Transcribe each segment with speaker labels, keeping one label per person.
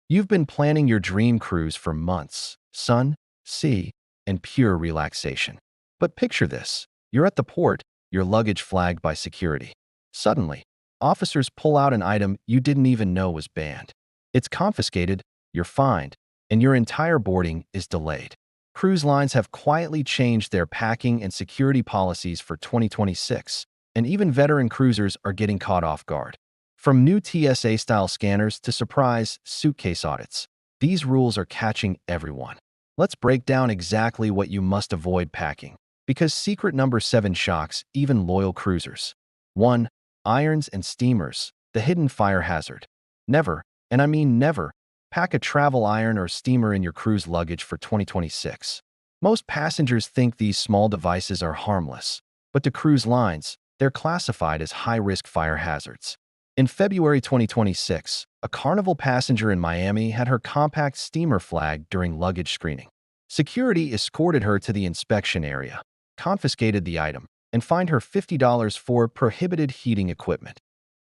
Speaker 1: You've been planning your dream cruise for months: sun, sea, and pure relaxation. But picture this. You're at the port, your luggage flagged by security. Suddenly, officers pull out an item you didn't even know was banned. It's confiscated, you're fined, and your entire boarding is delayed. Cruise lines have quietly changed their packing and security policies for 2026, and even veteran cruisers are getting caught off guard. From new TSA-style scanners to surprise suitcase audits, these rules are catching everyone. Let's break down exactly what you must avoid packing, because secret number 7 shocks even loyal cruisers. 1. Irons and steamers, the hidden fire hazard. Never, and I mean never, pack a travel iron or steamer in your cruise luggage for 2026. Most passengers think these small devices are harmless, but to cruise lines, they're classified as high-risk fire hazards. In February 2026, a Carnival passenger in Miami had her compact steamer flagged during luggage screening. Security escorted her to the inspection area, confiscated the item, and fined her $50 for prohibited heating equipment.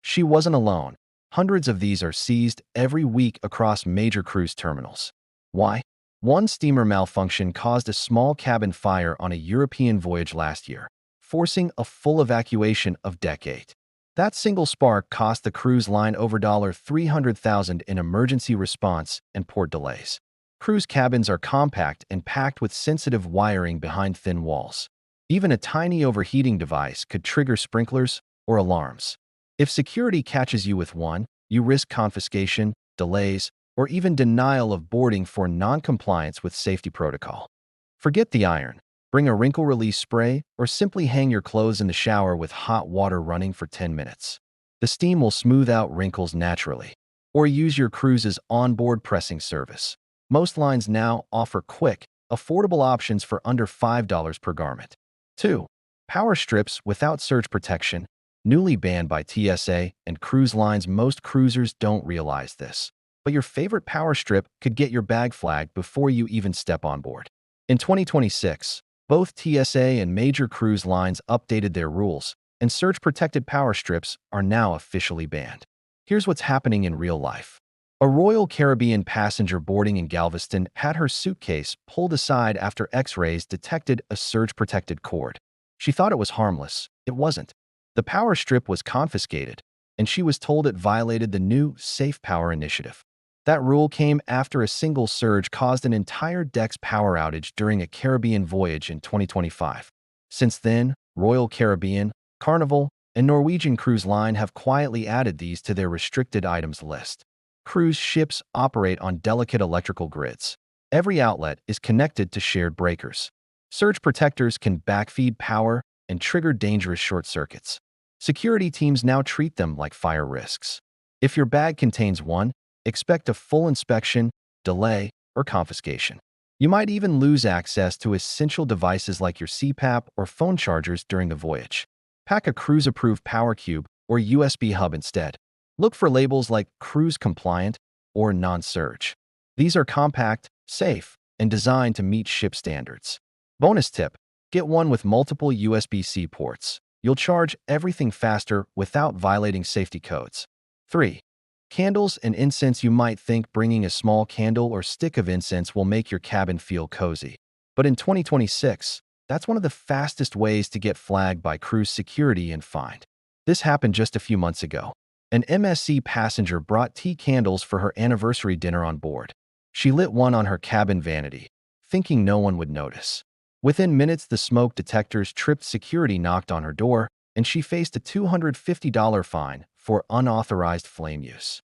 Speaker 1: She wasn't alone. Hundreds of these are seized every week across major cruise terminals. Why? One steamer malfunction caused a small cabin fire on a European voyage last year, forcing a full evacuation of Deck 8. That single spark cost the cruise line over $300,000 in emergency response and port delays. Cruise cabins are compact and packed with sensitive wiring behind thin walls. Even a tiny overheating device could trigger sprinklers or alarms. If security catches you with one, you risk confiscation, delays, or even denial of boarding for non-compliance with safety protocol. Forget the iron. Bring a wrinkle release spray or simply hang your clothes in the shower with hot water running for 10 minutes. The steam will smooth out wrinkles naturally. Or use your cruise's onboard pressing service. Most lines now offer quick, affordable options for under $5 per garment. 2. Power strips without surge protection, newly banned by TSA and cruise lines. Most cruisers don't realize this, but your favorite power strip could get your bag flagged before you even step on board. In 2026, both TSA and major cruise lines updated their rules, and surge-protected power strips are now officially banned. Here's what's happening in real life. A Royal Caribbean passenger boarding in Galveston had her suitcase pulled aside after X-rays detected a surge-protected cord. She thought it was harmless. It wasn't. The power strip was confiscated, and she was told it violated the new Safe Power initiative. That rule came after a single surge caused an entire deck's power outage during a Caribbean voyage in 2025. Since then, Royal Caribbean, Carnival, and Norwegian Cruise Line have quietly added these to their restricted items list. Cruise ships operate on delicate electrical grids. Every outlet is connected to shared breakers. Surge protectors can backfeed power and trigger dangerous short circuits. Security teams now treat them like fire risks. If your bag contains one, expect a full inspection, delay, or confiscation. You might even lose access to essential devices like your CPAP or phone chargers during the voyage. Pack a cruise-approved power cube or USB hub instead. Look for labels like cruise-compliant or non-surge. These are compact, safe, and designed to meet ship standards. Bonus tip: get one with multiple USB-C ports. You'll charge everything faster without violating safety codes. 3. Candles and incense. You might think bringing a small candle or stick of incense will make your cabin feel cozy. But in 2026, that's one of the fastest ways to get flagged by cruise security and fined. This happened just a few months ago. An MSC passenger brought tea candles for her anniversary dinner on board. She lit one on her cabin vanity, thinking no one would notice. Within minutes, the smoke detectors tripped. Security knocked on her door, and she faced a $250 fine for unauthorized flame use.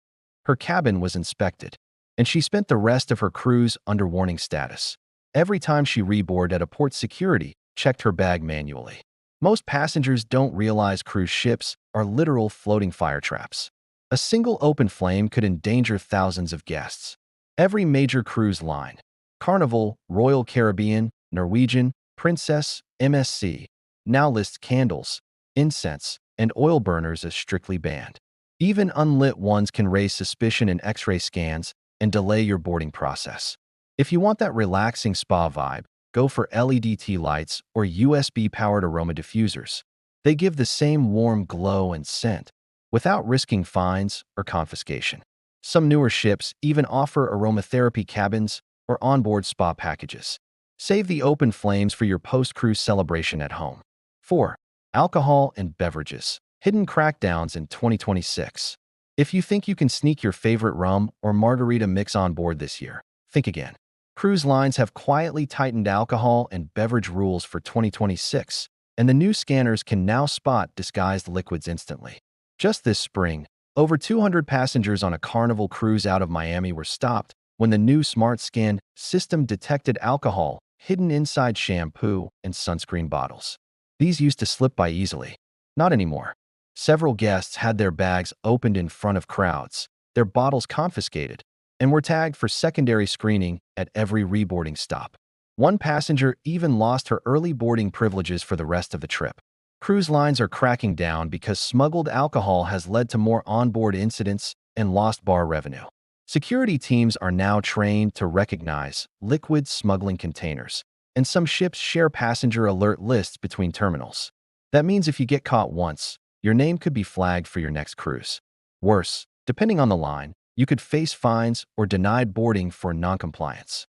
Speaker 1: Her cabin was inspected, and she spent the rest of her cruise under warning status. Every time she reboarded at a port, security checked her bag manually. Most passengers don't realize cruise ships are literal floating fire traps. A single open flame could endanger thousands of guests. Every major cruise line, Carnival, Royal Caribbean, Norwegian, Princess, MSC, now lists candles, incense, and oil burners as strictly banned. Even unlit ones can raise suspicion in X-ray scans and delay your boarding process. If you want that relaxing spa vibe, go for LED tea lights or USB-powered aroma diffusers. They give the same warm glow and scent without risking fines or confiscation. Some newer ships even offer aromatherapy cabins or onboard spa packages. Save the open flames for your post-cruise celebration at home. 4. Alcohol and beverages. Hidden crackdowns in 2026. If you think you can sneak your favorite rum or margarita mix on board this year, think again. Cruise lines have quietly tightened alcohol and beverage rules for 2026, and the new scanners can now spot disguised liquids instantly. Just this spring, over 200 passengers on a Carnival cruise out of Miami were stopped when the new Smart Scan system detected alcohol hidden inside shampoo and sunscreen bottles. These used to slip by easily. Not anymore. Several guests had their bags opened in front of crowds, their bottles confiscated, and were tagged for secondary screening at every reboarding stop. One passenger even lost her early boarding privileges for the rest of the trip. Cruise lines are cracking down because smuggled alcohol has led to more onboard incidents and lost bar revenue. Security teams are now trained to recognize liquid smuggling containers, and some ships share passenger alert lists between terminals. That means if you get caught once, your name could be flagged for your next cruise. Worse, depending on the line, you could face fines or denied boarding for noncompliance.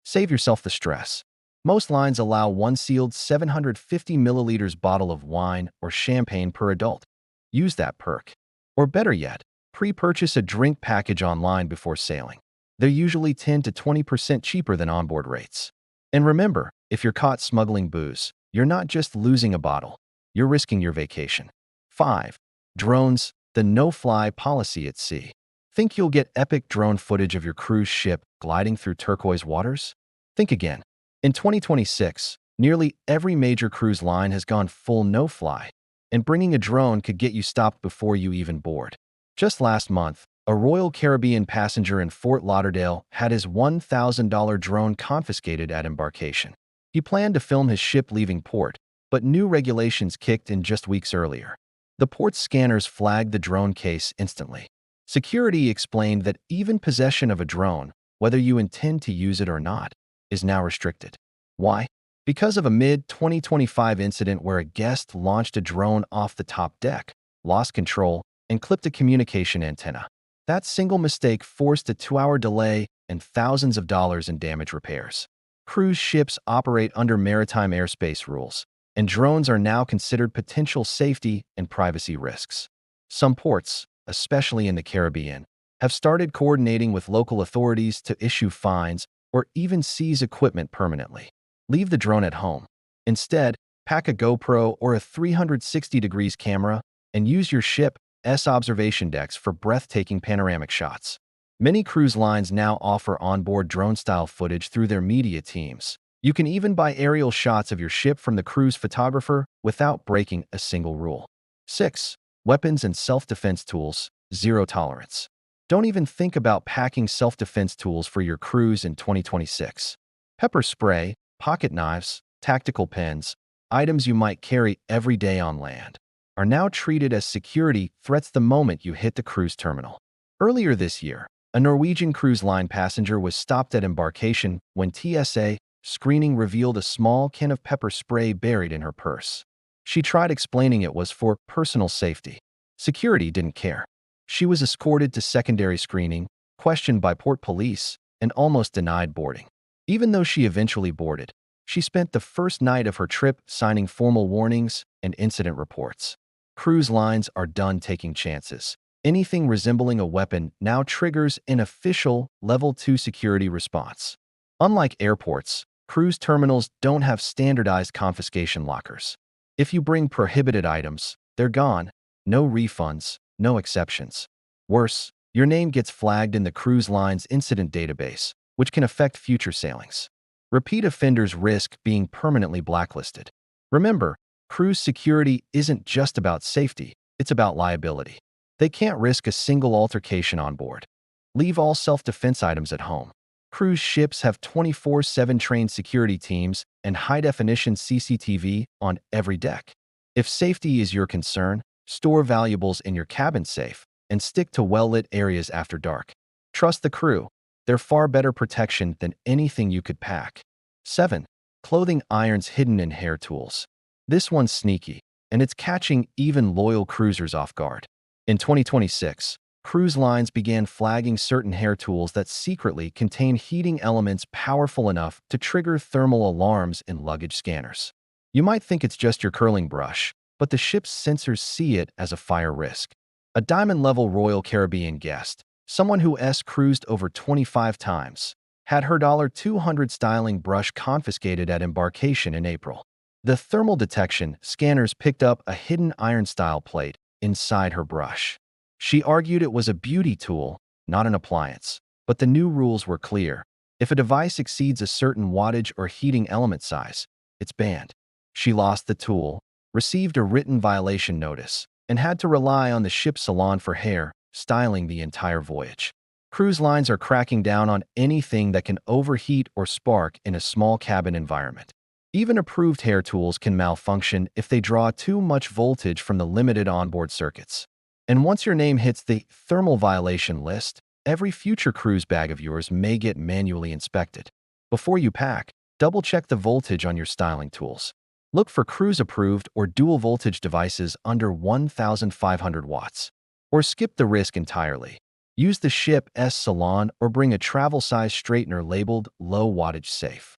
Speaker 1: Save yourself the stress. Most lines allow one sealed 750 milliliters bottle of wine or champagne per adult. Use that perk. Or better yet, pre-purchase a drink package online before sailing. They're usually 10 to 20% cheaper than onboard rates. And remember, if you're caught smuggling booze, you're not just losing a bottle, you're risking your vacation. 5. Drones, the no-fly policy at sea. Think you'll get epic drone footage of your cruise ship gliding through turquoise waters? Think again. In 2026, nearly every major cruise line has gone full no-fly, and bringing a drone could get you stopped before you even board. Just last month, a Royal Caribbean passenger in Fort Lauderdale had his $1,000 drone confiscated at embarkation. He planned to film his ship leaving port, but new regulations kicked in just weeks earlier. The port's scanners flagged the drone case instantly. Security explained that even possession of a drone, whether you intend to use it or not, is now restricted. Why? Because of a mid-2025 incident where a guest launched a drone off the top deck, lost control, and clipped a communication antenna. That single mistake forced a 2-hour delay and thousands of dollars in damage repairs. Cruise ships operate under maritime airspace rules, and drones are now considered potential safety and privacy risks. Some ports, especially in the Caribbean, have started coordinating with local authorities to issue fines or even seize equipment permanently. Leave the drone at home. Instead, pack a GoPro or a 360 degrees camera and use your ship's observation decks for breathtaking panoramic shots. Many cruise lines now offer onboard drone-style footage through their media teams. You can even buy aerial shots of your ship from the cruise photographer without breaking a single rule. 6. Weapons and self-defense tools, zero tolerance. Don't even think about packing self-defense tools for your cruise in 2026. Pepper spray, pocket knives, tactical pens, items you might carry every day on land, are now treated as security threats the moment you hit the cruise terminal. Earlier this year, a Norwegian cruise line passenger was stopped at embarkation when TSA screening revealed a small can of pepper spray buried in her purse. She tried explaining it was for personal safety. Security didn't care. She was escorted to secondary screening, questioned by port police, and almost denied boarding. Even though she eventually boarded, she spent the first night of her trip signing formal warnings and incident reports. Cruise lines are done taking chances. Anything resembling a weapon now triggers an official Level 2 security response. Unlike airports, cruise terminals don't have standardized confiscation lockers. If you bring prohibited items, they're gone. No refunds, no exceptions. Worse, your name gets flagged in the cruise line's incident database, which can affect future sailings. Repeat offenders risk being permanently blacklisted. Remember, cruise security isn't just about safety, it's about liability. They can't risk a single altercation on board. Leave all self-defense items at home. Cruise ships have 24/7 trained security teams and high-definition CCTV on every deck. If safety is your concern, store valuables in your cabin safe and stick to well-lit areas after dark. Trust the crew. They're far better protection than anything you could pack. 7. Clothing irons hidden in hair tools. This one's sneaky, and it's catching even loyal cruisers off guard. In 2026, cruise lines began flagging certain hair tools that secretly contain heating elements powerful enough to trigger thermal alarms in luggage scanners. You might think it's just your curling brush, but the ship's sensors see it as a fire risk. A diamond-level Royal Caribbean guest, someone who cruised over 25 times, had her $200 styling brush confiscated at embarkation in April. The thermal detection scanners picked up a hidden iron-style plate inside her brush. She argued it was a beauty tool, not an appliance. But the new rules were clear. If a device exceeds a certain wattage or heating element size, it's banned. She lost the tool, received a written violation notice, and had to rely on the ship's salon for hair styling the entire voyage. Cruise lines are cracking down on anything that can overheat or spark in a small cabin environment. Even approved hair tools can malfunction if they draw too much voltage from the limited onboard circuits. And once your name hits the thermal violation list, every future cruise bag of yours may get manually inspected. Before you pack, double-check the voltage on your styling tools. Look for cruise-approved or dual-voltage devices under 1,500 watts. Or skip the risk entirely. Use the ship's salon or bring a travel-size straightener labeled low-wattage safe.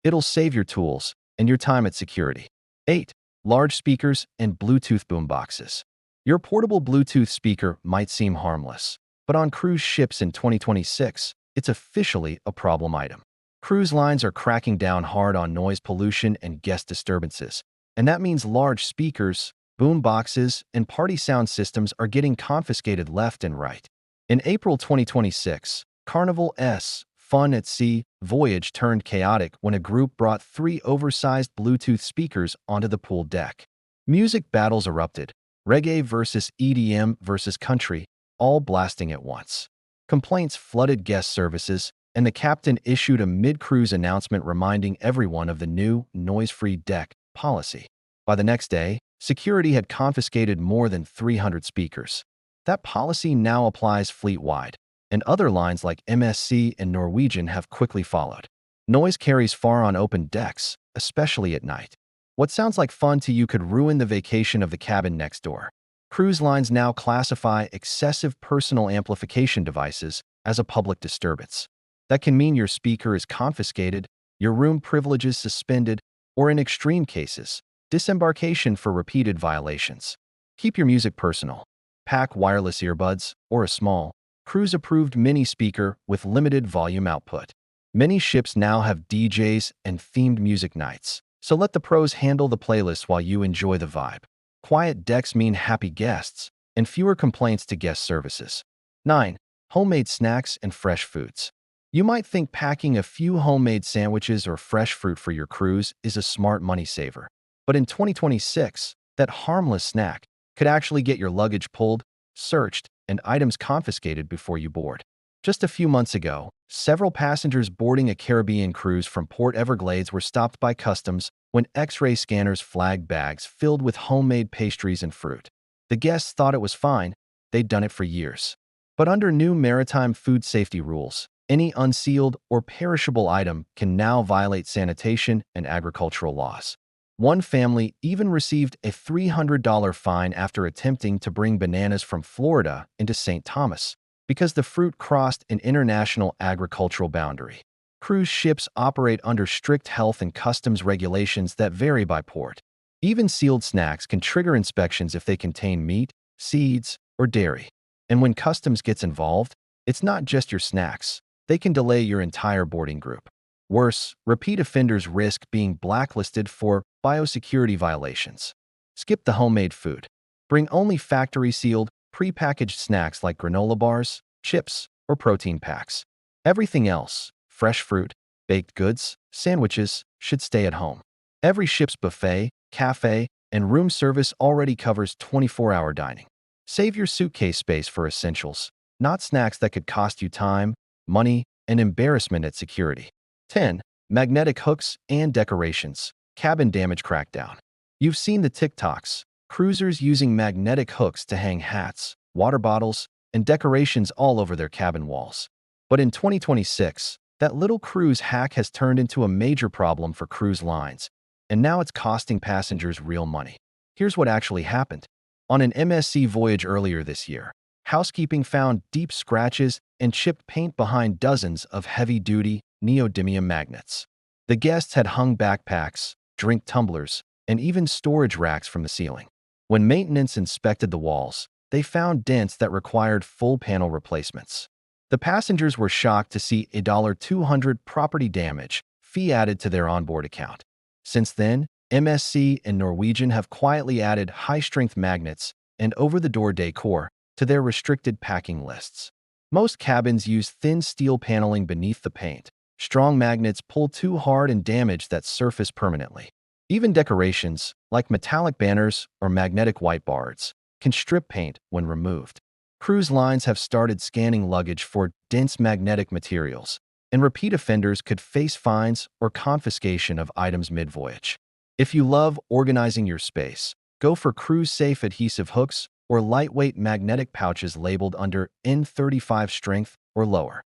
Speaker 1: It'll save your tools and your time at security. 8. Large speakers and Bluetooth boomboxes. Your portable Bluetooth speaker might seem harmless, but on cruise ships in 2026, it's officially a problem item. Cruise lines are cracking down hard on noise pollution and guest disturbances, and that means large speakers, boom boxes, and party sound systems are getting confiscated left and right. In April 2026, Carnival's Fun at Sea voyage turned chaotic when a group brought 3 oversized Bluetooth speakers onto the pool deck. Music battles erupted, reggae versus EDM versus country, all blasting at once. Complaints flooded guest services, and the captain issued a mid-cruise announcement reminding everyone of the new noise-free deck policy. By the next day, security had confiscated more than 300 speakers. That policy now applies fleet-wide, and other lines like MSC and Norwegian have quickly followed. Noise carries far on open decks, especially at night. What sounds like fun to you could ruin the vacation of the cabin next door. Cruise lines now classify excessive personal amplification devices as a public disturbance. That can mean your speaker is confiscated, your room privileges suspended, or in extreme cases, disembarkation for repeated violations. Keep your music personal. Pack wireless earbuds or a small, cruise-approved mini speaker with limited volume output. Many ships now have DJs and themed music nights, so let the pros handle the playlist while you enjoy the vibe. Quiet decks mean happy guests and fewer complaints to guest services. 9. Homemade snacks and fresh foods. You might think packing a few homemade sandwiches or fresh fruit for your cruise is a smart money saver. But in 2026, that harmless snack could actually get your luggage pulled, searched, and items confiscated before you board. Just a few months ago, several passengers boarding a Caribbean cruise from Port Everglades were stopped by customs when X-ray scanners flagged bags filled with homemade pastries and fruit. The guests thought it was fine, they'd done it for years. But under new maritime food safety rules, any unsealed or perishable item can now violate sanitation and agricultural laws. One family even received a $300 fine after attempting to bring bananas from Florida into St. Thomas because the fruit crossed an international agricultural boundary. Cruise ships operate under strict health and customs regulations that vary by port. Even sealed snacks can trigger inspections if they contain meat, seeds, or dairy. And when customs gets involved, it's not just your snacks. They can delay your entire boarding group. Worse, repeat offenders risk being blacklisted for biosecurity violations. Skip the homemade food. Bring only factory-sealed, prepackaged snacks like granola bars, chips, or protein packs. Everything else, fresh fruit, baked goods, sandwiches, should stay at home. Every ship's buffet, cafe, and room service already covers 24-hour dining. Save your suitcase space for essentials, not snacks that could cost you time, money, and embarrassment at security. 10. Magnetic hooks and decorations. Cabin damage crackdown. You've seen the TikToks. Cruisers using magnetic hooks to hang hats, water bottles, and decorations all over their cabin walls. But in 2026, that little cruise hack has turned into a major problem for cruise lines, and now it's costing passengers real money. Here's what actually happened. On an MSC voyage earlier this year, housekeeping found deep scratches and chipped paint behind dozens of heavy-duty neodymium magnets. The guests had hung backpacks, drink tumblers, and even storage racks from the ceiling. When maintenance inspected the walls, they found dents that required full panel replacements. The passengers were shocked to see a $200 property damage fee added to their onboard account. Since then, MSC and Norwegian have quietly added high-strength magnets and over-the-door decor to their restricted packing lists. Most cabins use thin steel paneling beneath the paint. Strong magnets pull too hard and damage that surface permanently. Even decorations, like metallic banners or magnetic whiteboards, can strip paint when removed. Cruise lines have started scanning luggage for dense magnetic materials, and repeat offenders could face fines or confiscation of items mid-voyage. If you love organizing your space, go for cruise-safe adhesive hooks or lightweight magnetic pouches labeled under N35 strength or lower.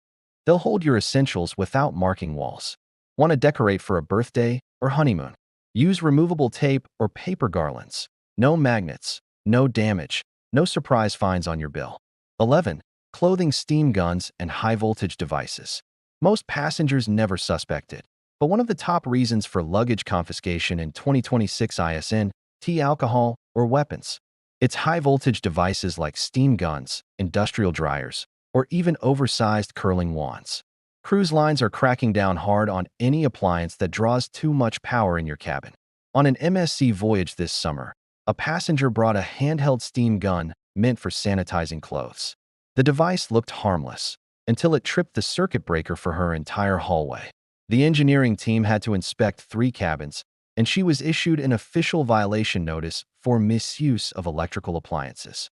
Speaker 1: They'll hold your essentials without marking walls. Want to decorate for a birthday or honeymoon? Use removable tape or paper garlands. No magnets, no damage, no surprise fines on your bill. 11. Clothing steam guns and high-voltage devices. Most passengers never suspected, but one of the top reasons for luggage confiscation in 2026 isn't alcohol or weapons. It's high-voltage devices like steam guns, industrial dryers, or even oversized curling wands. Cruise lines are cracking down hard on any appliance that draws too much power in your cabin. On an MSC voyage this summer, a passenger brought a handheld steam gun meant for sanitizing clothes. The device looked harmless until it tripped the circuit breaker for her entire hallway. The engineering team had to inspect 3 cabins, and she was issued an official violation notice for misuse of electrical appliances.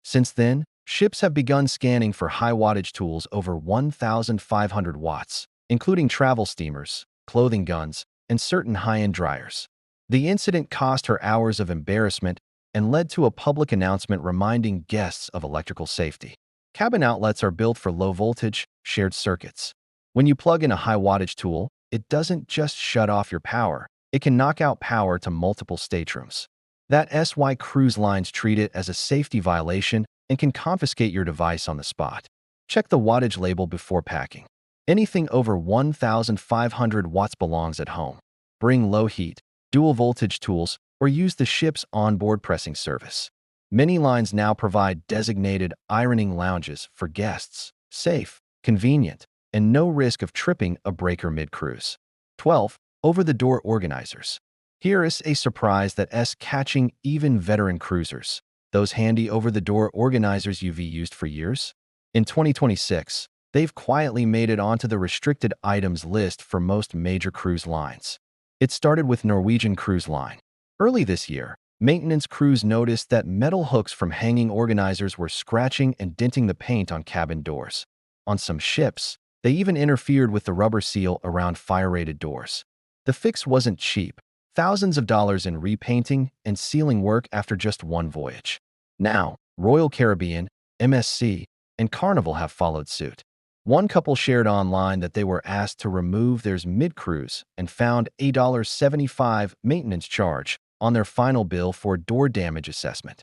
Speaker 1: Since then, ships have begun scanning for high-wattage tools over 1,500 watts, including travel steamers, clothing guns, and certain high-end dryers. The incident cost her hours of embarrassment and led to a public announcement reminding guests of electrical safety. Cabin outlets are built for low-voltage, shared circuits. When you plug in a high-wattage tool, it doesn't just shut off your power, it can knock out power to multiple staterooms. That's why cruise lines treat it as a safety violation and can confiscate your device on the spot. Check the wattage label before packing. Anything over 1,500 watts belongs at home. Bring low heat, dual voltage tools, or use the ship's onboard pressing service. Many lines now provide designated ironing lounges for guests. Safe, convenient, and no risk of tripping a breaker mid-cruise. 12. Over-the-door organizers. Here is a surprise that's catching even veteran cruisers. Those handy over-the-door organizers you've used for years? In 2026, they've quietly made it onto the restricted items list for most major cruise lines. It started with Norwegian Cruise Line. Early this year, maintenance crews noticed that metal hooks from hanging organizers were scratching and denting the paint on cabin doors. On some ships, they even interfered with the rubber seal around fire-rated doors. The fix wasn't cheap. Thousands of dollars in repainting and sealing work after just one voyage. Now, Royal Caribbean, MSC, and Carnival have followed suit. One couple shared online that they were asked to remove theirs mid-cruise and found a $75 maintenance charge on their final bill for door damage assessment.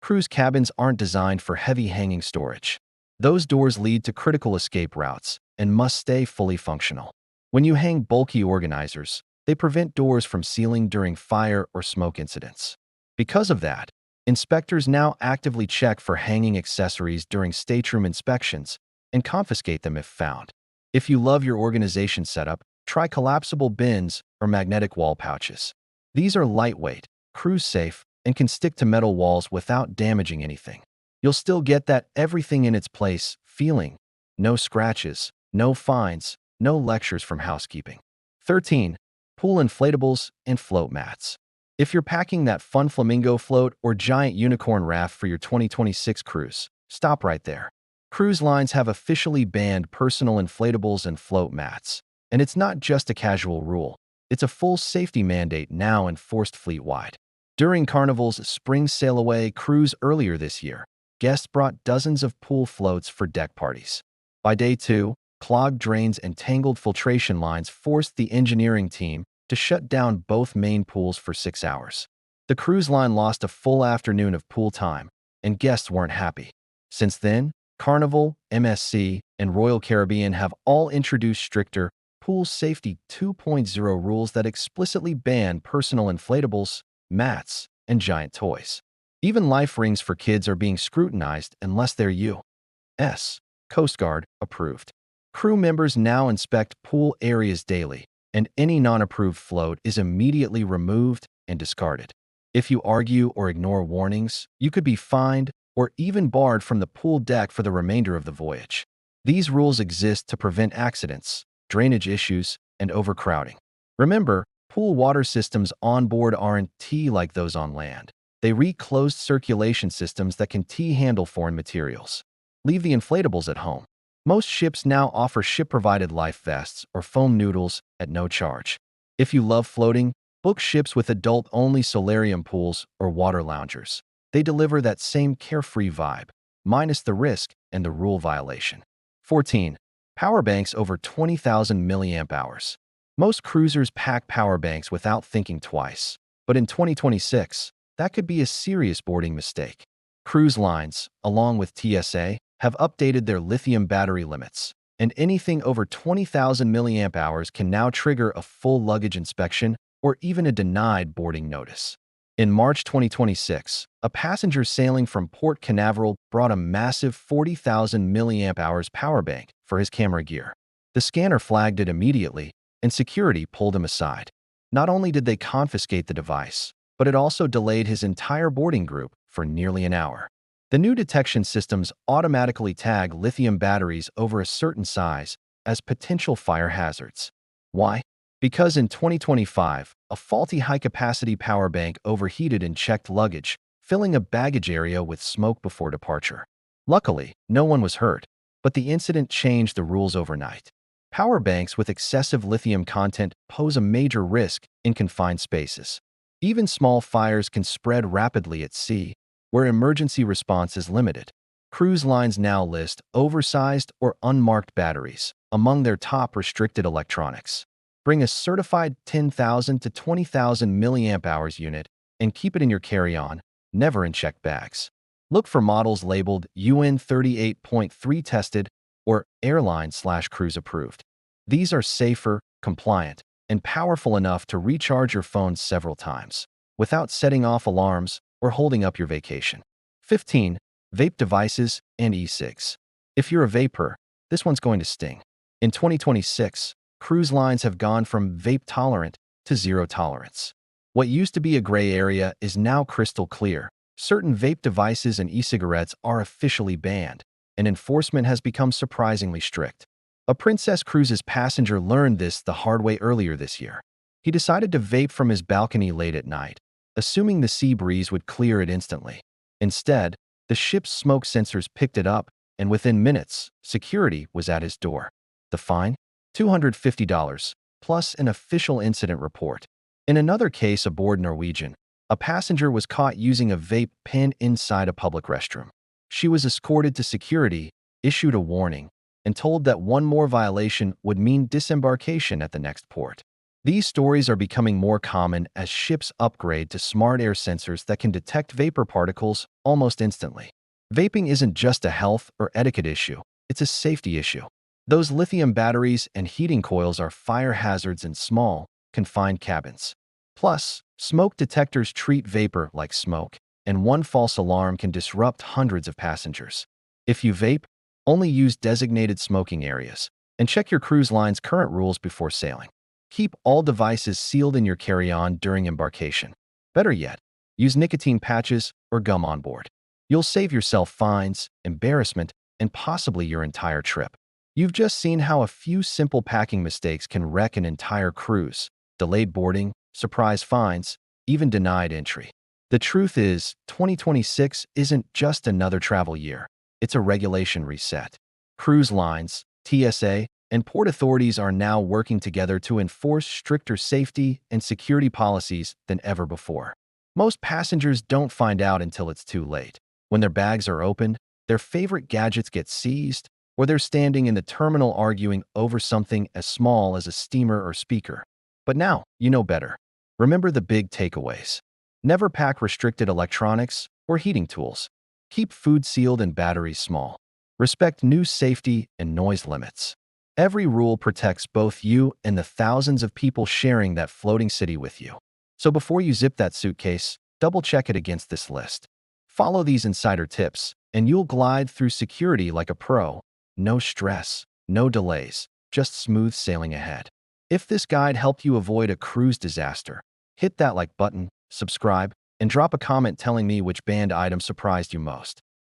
Speaker 1: Cruise cabins aren't designed for heavy hanging storage. Those doors lead to critical escape routes and must stay fully functional. When you hang bulky organizers, they prevent doors from sealing during fire or smoke incidents. Because of that, inspectors now actively check for hanging accessories during stateroom inspections and confiscate them if found. If you love your organization setup, try collapsible bins or magnetic wall pouches. These are lightweight, cruise-safe, and can stick to metal walls without damaging anything. You'll still get that everything in its place feeling. No scratches, no fines, no lectures from housekeeping. 13. Pool inflatables and float mats. If you're packing that fun flamingo float or giant unicorn raft for your 2026 cruise, stop right there. Cruise lines have officially banned personal inflatables and float mats. And it's not just a casual rule. It's a full safety mandate now enforced fleet-wide. During Carnival's spring sail-away cruise earlier this year, guests brought dozens of pool floats for deck parties. By day 2, clogged drains and tangled filtration lines forced the engineering team to shut down both main pools for 6 hours. The cruise line lost a full afternoon of pool time, and guests weren't happy. Since then, Carnival, MSC, and Royal Caribbean have all introduced stricter Pool Safety 2.0 rules that explicitly ban personal inflatables, mats, and giant toys. Even life rings for kids are being scrutinized unless they're U.S. Coast Guard approved. Crew members now inspect pool areas daily, and any non-approved float is immediately removed and discarded. If you argue or ignore warnings, you could be fined or even barred from the pool deck for the remainder of the voyage. These rules exist to prevent accidents, drainage issues, and overcrowding. Remember, pool water systems on board aren't like those on land. They closed circulation systems that can handle foreign materials. Leave the inflatables at home. Most ships now offer ship-provided life vests or foam noodles at no charge. If you love floating, book ships with adult-only solarium pools or water loungers. They deliver that same carefree vibe, minus the risk and the rule violation. 14. Power banks over 20,000 milliamp hours. Most cruisers pack power banks without thinking twice, but in 2026, that could be a serious boarding mistake. Cruise lines, along with TSA, have updated their lithium battery limits, and anything over 20,000 milliamp hours can now trigger a full luggage inspection or even a denied boarding notice. In March 2026, a passenger sailing from Port Canaveral brought a massive 40,000 milliamp hours power bank for his camera gear. The scanner flagged it immediately, and security pulled him aside. Not only did they confiscate the device, but it also delayed his entire boarding group for nearly an hour. The new detection systems automatically tag lithium batteries over a certain size as potential fire hazards. Why? Because in 2025, a faulty high-capacity power bank overheated in checked luggage, filling a baggage area with smoke before departure. Luckily, no one was hurt, but the incident changed the rules overnight. Power banks with excessive lithium content pose a major risk in confined spaces. Even small fires can spread rapidly at sea, where emergency response is limited. Cruise lines now list oversized or unmarked batteries among their top restricted electronics. Bring a certified 10,000 to 20,000 milliamp hours unit and keep it in your carry-on, never in checked bags. Look for models labeled UN 38.3 tested or airline/cruise approved. These are safer, compliant, and powerful enough to recharge your phone several times without setting off alarms or holding up your vacation. 15. Vape devices and e-cigs. If you're a vapor, this one's going to sting. In 2026, cruise lines have gone from vape-tolerant to zero tolerance. What used to be a gray area is now crystal clear. Certain vape devices and e-cigarettes are officially banned, and enforcement has become surprisingly strict. A Princess Cruises passenger learned this the hard way earlier this year. He decided to vape from his balcony late at night, assuming the sea breeze would clear it instantly. Instead, the ship's smoke sensors picked it up, and within minutes, security was at his door. The fine? $250, plus an official incident report. In another case aboard Norwegian, a passenger was caught using a vape pen inside a public restroom. She was escorted to security, issued a warning, and told that one more violation would mean disembarkation at the next port. These stories are becoming more common as ships upgrade to smart air sensors that can detect vapor particles almost instantly. Vaping isn't just a health or etiquette issue, it's a safety issue. Those lithium batteries and heating coils are fire hazards in small, confined cabins. Plus, smoke detectors treat vapor like smoke, and one false alarm can disrupt hundreds of passengers. If you vape, only use designated smoking areas, and check your cruise line's current rules before sailing. Keep all devices sealed in your carry-on during embarkation. Better yet, use nicotine patches or gum on board. You'll save yourself fines, embarrassment, and possibly your entire trip. You've just seen how a few simple packing mistakes can wreck an entire cruise: delayed boarding, surprise fines, even denied entry. The truth is, 2026 isn't just another travel year. It's a regulation reset. Cruise lines, TSA, and port authorities are now working together to enforce stricter safety and security policies than ever before. Most passengers don't find out until it's too late. When their bags are opened, their favorite gadgets get seized, or they're standing in the terminal arguing over something as small as a steamer or speaker. But now, you know better. Remember the big takeaways. Never pack restricted electronics or heating tools. Keep food sealed and batteries small. Respect new safety and noise limits. Every rule protects both you and the thousands of people sharing that floating city with you. So before you zip that suitcase, double-check it against this list. Follow these insider tips, and you'll glide through security like a pro. No stress, no delays, just smooth sailing ahead. If this guide helped you avoid a cruise disaster, hit that like button, subscribe, and drop a comment telling me which banned item surprised you most.